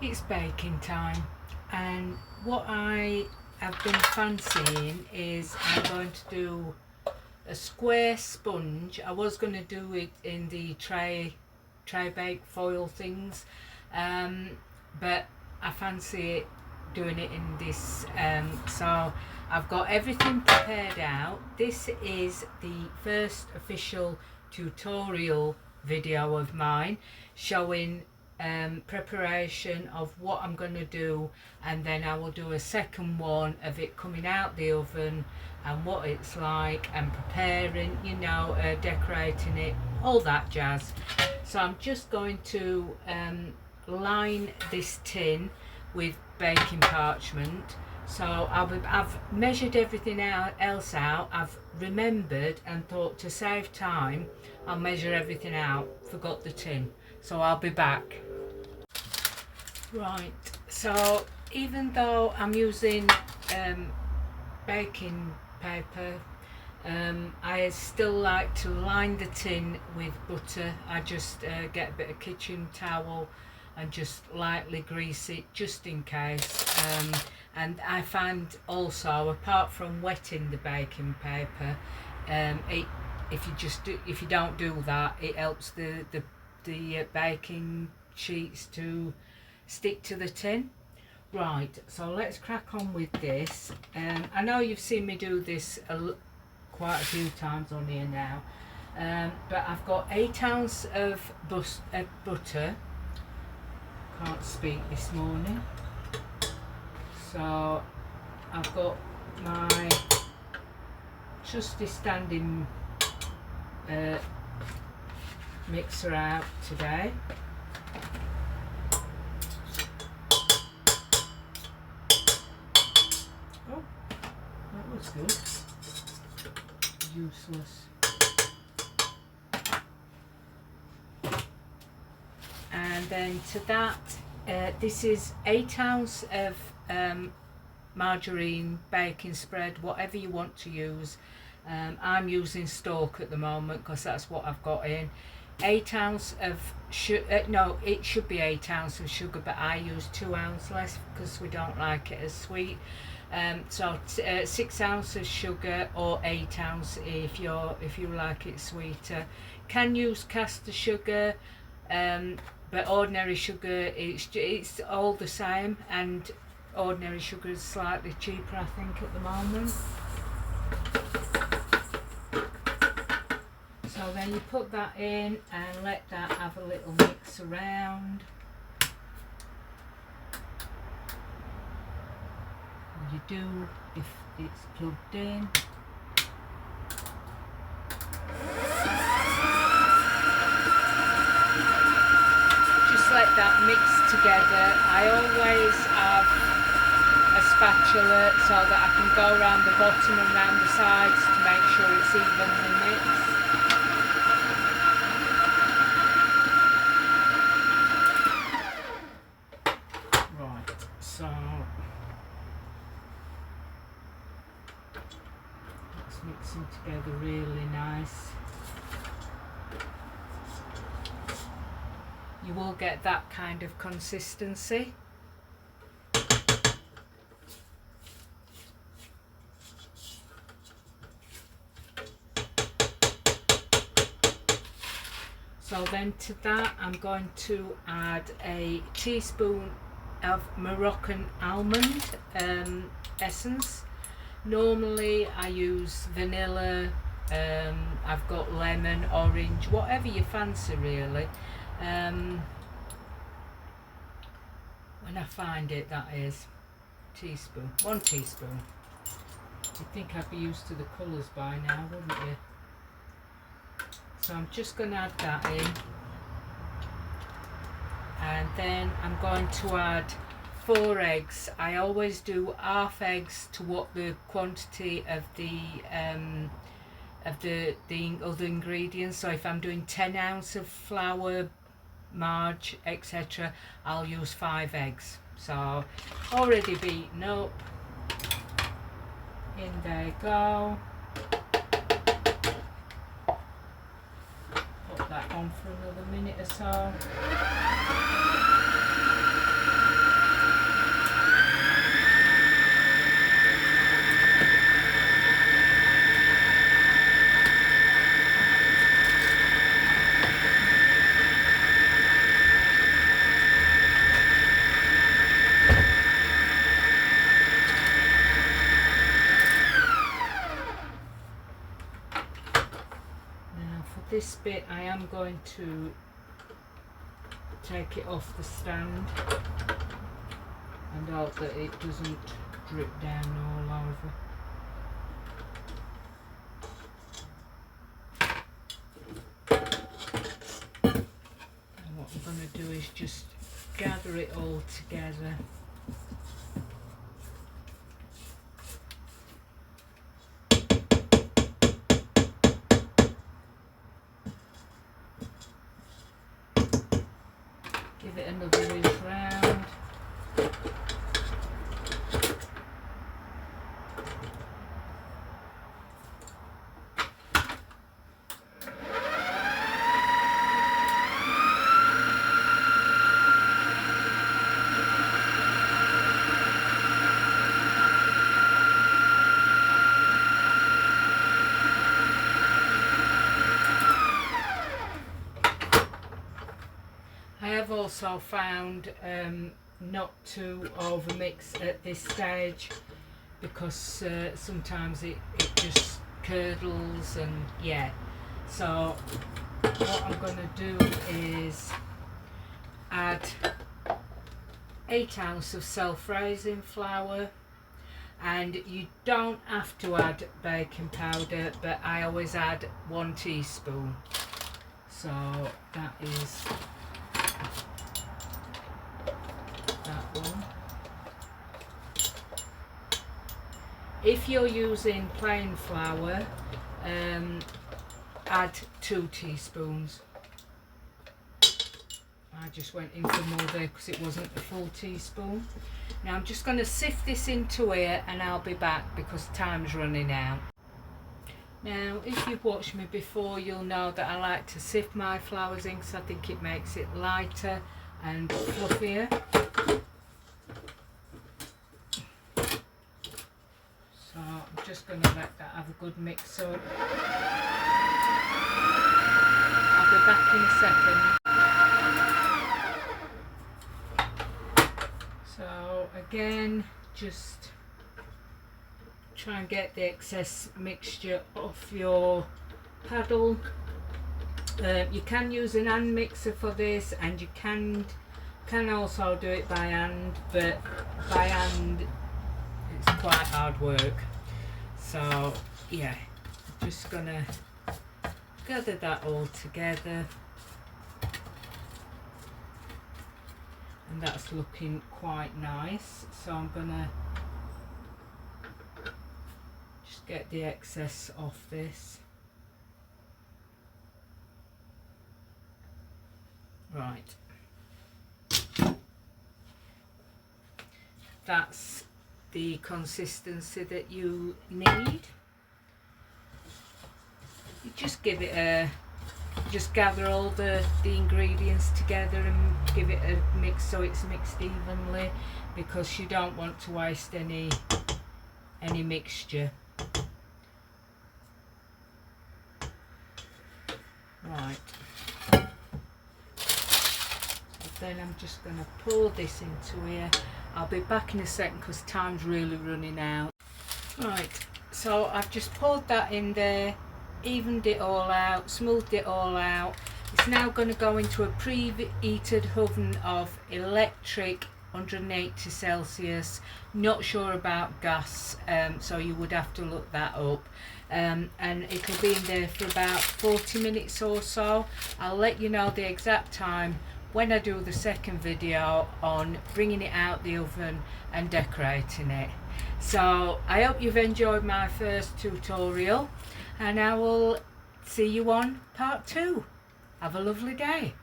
It's baking time, and what I have been fancying is I'm going to do a square sponge. I was going to do it in the tray bake foil things, but I fancy it doing it in this, so I've got everything prepared out. This is the first official tutorial video of mine showing preparation of what I'm going to do, and then I will do a second one of it coming out the oven and what it's like and preparing, decorating it, all that jazz. So I'm just going to line this tin with baking parchment. So I've measured everything else out. I've remembered and thought to save time I'll measure everything out. Forgot the tin, so I'll be back. Right, so even though I'm using baking paper, I still like to line the tin with butter. I just get a bit of kitchen towel and just lightly grease it just in case. And I find also, apart from wetting the baking paper, if you don't do that, it helps the baking sheets to stick to the tin. Right, so let's crack on with this. I know you've seen me do this quite a few times on here now, but I've got 8 ounces of butter. Can't speak this morning. So I've got my trusty standing mixer out today. Oh, that was good. Useless. And then to that, this is 8 ounces of margarine, baking spread, whatever you want to use. I'm using Stork at the moment because that's what I've got in. 8 ounces of no, it should be 8 ounces of sugar, but I use 2 ounces less because we don't like it as sweet. So 6 ounces of sugar, or 8 ounces if you like it sweeter. Can use caster sugar, but ordinary sugar, it's all the same, and ordinary sugar is slightly cheaper, I think, at the moment. So then you put that in and let that have a little mix around. You do if it's plugged in. Just let that mix together. I always have a spatula so that I can go around the bottom and around the sides to make sure it's evenly mixed. Right, so it's mixing together really nice. You will get that kind of consistency. So then to that I'm going to add a teaspoon of Moroccan almond essence. Normally I use vanilla, I've got lemon, orange, whatever you fancy really. When I find it, that is. Teaspoon, 1 teaspoon. You'd think I'd be used to the colours by now, wouldn't you? So I'm just going to add that in, and then I'm going to add 4 eggs. I always do half eggs to what the quantity of the other ingredients. So if I'm doing 10 ounces of flour, marge, etc., I'll use 5 eggs. So already beaten up. In they go. Put that on for another minute or so. this bit I am going to take it off the stand and hope that it doesn't drip down all over. And what I'm going to do is just gather it all together. Give it another whiz round. I have also found not to overmix at this stage, because sometimes it just curdles, and yeah. So what I'm going to do is add 8 ounces of self-raising flour, and you don't have to add baking powder, but I always add 1 teaspoon. So that is that one. If you're using plain flour, add 2 teaspoons. I just went in for more there because it wasn't a full teaspoon. Now I'm just going to sift this into here and I'll be back because time's running out. Now if you've watched me before, you'll know that I like to sift my flours in because I think it makes it lighter and fluffier. So I'm just going to let that have a good mix up. I'll be back in a second. So again, just try and get the excess mixture off your paddle. You can use an hand mixer for this, and you can also do it by hand, but by hand it's quite hard work. So yeah, I'm just gonna gather that all together, and that's looking quite nice. So I'm gonna just get the excess off this. Right, that's the consistency that you need. You just give it a, just gather all the ingredients together and give it a mix so it's mixed evenly, because you don't want to waste any mixture. Right. Then I'm just going to pour this into here. I'll be back in a second because time's really running out. Right, so I've just poured that in there, evened it all out, smoothed it all out. It's now going to go into a preheated oven of electric 180 Celsius. Not sure about gas, so you would have to look that up. And it'll be in there for about 40 minutes or so. I'll let you know the exact time when I do the second video on bringing it out the oven and decorating it. So I hope you've enjoyed my first tutorial, and I will see you on part 2. Have a lovely day.